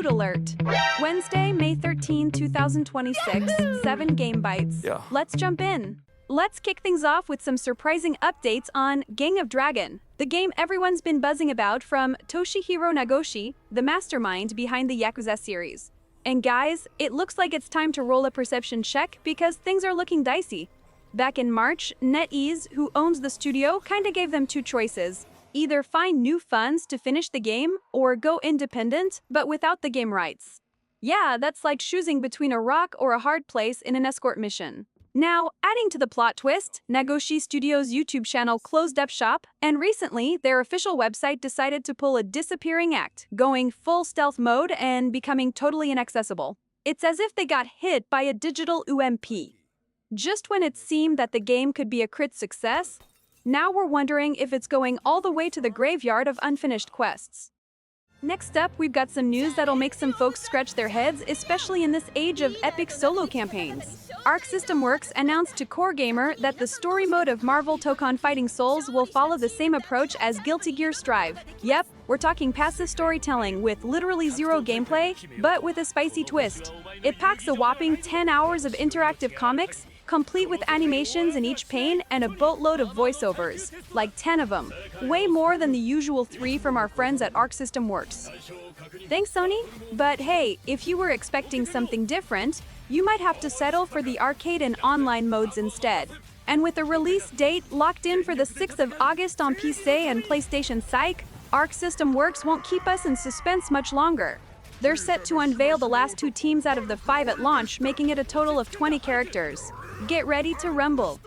Loot Alert. Wednesday, May 13, 2026, 7 Game Bites. Yeah. Let's jump in. Let's kick things off with some surprising updates on Gang of Dragon, the game everyone's been buzzing about from Toshihiro Nagoshi, the mastermind behind the Yakuza series. And guys, it looks like it's time to roll a perception check because things are looking dicey. Back in March, NetEase, who owns the studio, kinda gave them two choices. Either find new funds to finish the game, or go independent, but without the game rights. Yeah, that's like choosing between a rock or a hard place in an escort mission. Now, adding to the plot twist, Nagoshi Studios' YouTube channel closed up shop, and recently, their official website decided to pull a disappearing act, going full stealth mode and becoming totally inaccessible. It's as if they got hit by a digital UMP. Just when it seemed that the game could be a crit success, now we're wondering if it's going all the way to the graveyard of unfinished quests. Next up, we've got some news that'll make some folks scratch their heads, especially in this age of epic solo campaigns. Arc System Works announced to Core Gamer that the story mode of Marvel Tokon Fighting Souls will follow the same approach as Guilty Gear Strive. Yep, we're talking passive storytelling with literally zero gameplay, but with a spicy twist. It packs a whopping 10 hours of interactive comics, complete with animations in each pane and a boatload of voiceovers, like 10 of them. Way more than the usual 3 from our friends at Arc System Works. Thanks, Sony? But hey, if you were expecting something different, you might have to settle for the arcade and online modes instead. And with a release date locked in for the 6th of August on PC and PlayStation Psych, Arc System Works won't keep us in suspense much longer. They're set to unveil the last 2 teams out of the 5 at launch, making it a total of 20 characters. Get ready to rumble.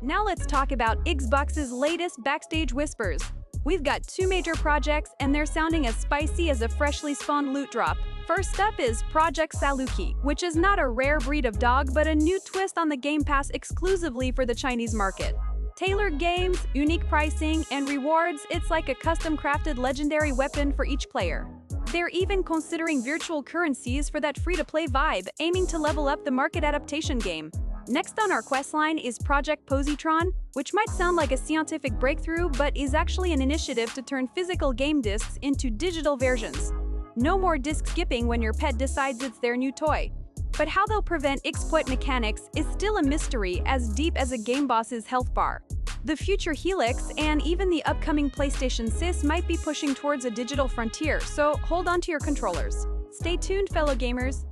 Now let's talk about Xbox's latest backstage whispers. We've got 2 major projects and they're sounding as spicy as a freshly spawned loot drop. First up is Project Saluki, which is not a rare breed of dog but a new twist on the Game Pass exclusively for the Chinese market. Tailored games, unique pricing, and rewards, it's like a custom-crafted legendary weapon for each player. They're even considering virtual currencies for that free-to-play vibe, aiming to level up the market adaptation game. Next on our questline is Project Positron, which might sound like a scientific breakthrough, but is actually an initiative to turn physical game discs into digital versions. No more disc skipping when your pet decides it's their new toy. But how they'll prevent exploit mechanics is still a mystery as deep as a game boss's health bar. The future Helix and even the upcoming PlayStation 6 might be pushing towards a digital frontier, so hold on to your controllers. Stay tuned, fellow gamers.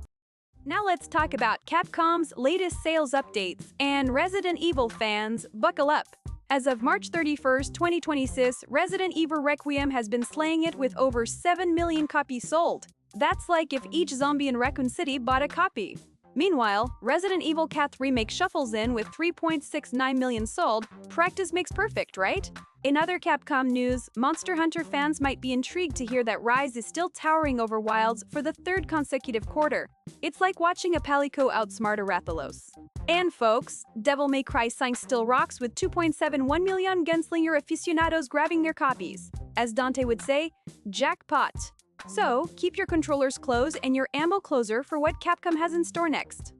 Now let's talk about Capcom's latest sales updates, and Resident Evil fans, buckle up. As of March 31st, 2026, Resident Evil Requiem has been slaying it with over 7 million copies sold. That's like if each zombie in Raccoon City bought a copy. Meanwhile, Resident Evil Cat Remake shuffles in with 3.69 million sold. Practice makes perfect, right? In other Capcom news, Monster Hunter fans might be intrigued to hear that Rise is still towering over Wilds for the 3rd consecutive quarter. It's like watching a Palico outsmart a Rathalos. And folks, Devil May Cry 5 still rocks with 2.71 million gunslinger aficionados grabbing their copies. As Dante would say, jackpot. So, keep your controllers close and your ammo closer for what Capcom has in store next.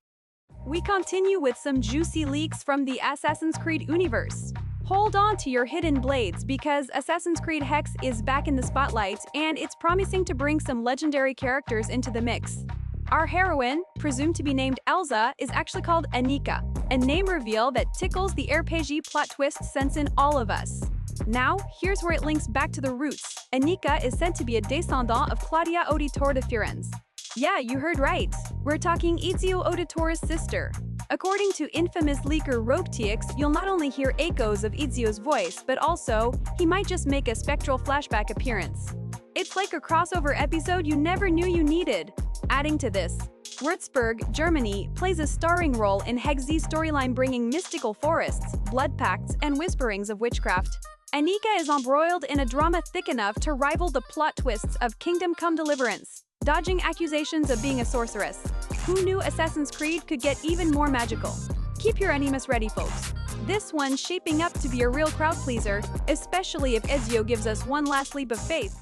We continue with some juicy leaks from the Assassin's Creed universe. Hold on to your hidden blades because Assassin's Creed Hexe is back in the spotlight and it's promising to bring some legendary characters into the mix. Our heroine, presumed to be named Elsa, is actually called Anika, a name reveal that tickles the RPG plot twist sense in all of us. Now, here's where it links back to the roots. Anika is said to be a descendant of Claudia Auditore de Firenze. Yeah, you heard right. We're talking Ezio Auditore's sister. According to infamous leaker RogueTX, you'll not only hear echoes of Ezio's voice, but also, he might just make a spectral flashback appearance. It's like a crossover episode you never knew you needed. Adding to this, Würzburg, Germany, plays a starring role in Hexe's storyline bringing mystical forests, blood pacts, and whisperings of witchcraft. Anika is embroiled in a drama thick enough to rival the plot twists of Kingdom Come Deliverance, dodging accusations of being a sorceress. Who knew Assassin's Creed could get even more magical? Keep your animus ready, folks. This one's shaping up to be a real crowd pleaser, especially if Ezio gives us one last leap of faith.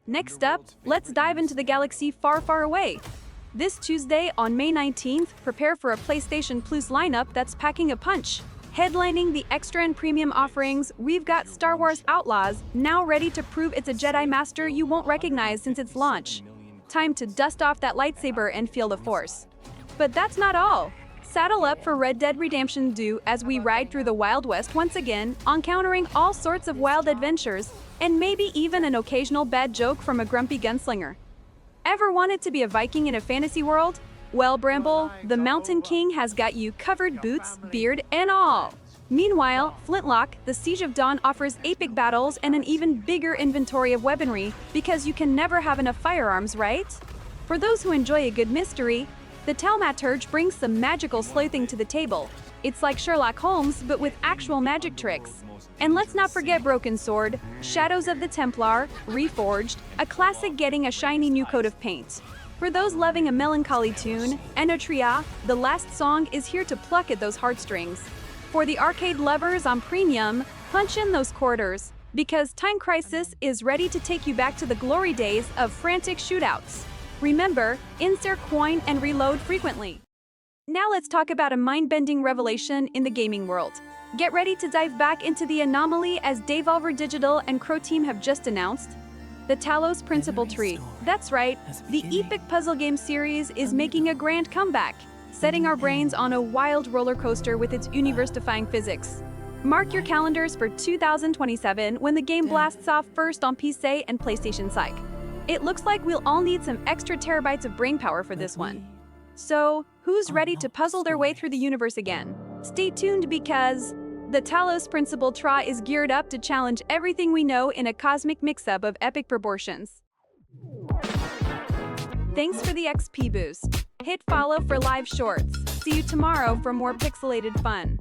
Next up, let's dive into the galaxy far, far away. This Tuesday, on May 19th, prepare for a PlayStation Plus lineup that's packing a punch. Headlining the extra and premium offerings, we've got Star Wars Outlaws, now ready to prove it's a Jedi Master you won't recognize since its launch. time to dust off that lightsaber and feel the force. But that's not all. Saddle up for Red Dead Redemption 2 as we ride through the Wild West once again, encountering all sorts of wild adventures, and maybe even an occasional bad joke from a grumpy gunslinger. Ever wanted to be a Viking in a fantasy world? Well, Bramble, the Mountain King has got you covered, boots, beard, and all. Meanwhile, Flintlock, the Siege of Dawn offers epic battles and an even bigger inventory of weaponry because you can never have enough firearms, right? For those who enjoy a good mystery, the Thaumaturge brings some magical sleuthing to the table. It's like Sherlock Holmes, but with actual magic tricks. And let's not forget Broken Sword, Shadows of the Templar, Reforged, a classic getting a shiny new coat of paint. For those loving a melancholy tune, Enotria, the last song, is here to pluck at those heartstrings. For the arcade lovers on Premium, punch in those quarters, because Time Crisis is ready to take you back to the glory days of frantic shootouts. Remember, insert coin and reload frequently. Now let's talk about a mind-bending revelation in the gaming world. Get ready to dive back into the anomaly as Devolver Digital and Crow Team have just announced. The Talos Principal Tree. That's right, the epic puzzle game series is making a grand comeback, setting our brains on a wild roller coaster with its universe-defying physics. Mark your calendars for 2027 when the game blasts off first on PC and PlayStation Psych. It looks like we'll all need some extra terabytes of brainpower for this one. So, who's ready to puzzle their way through the universe again? Stay tuned because the Talos Principal Tra is geared up to challenge everything we know in a cosmic mix-up of epic proportions. Thanks for the XP boost. Hit follow for live shorts. See you tomorrow for more pixelated fun.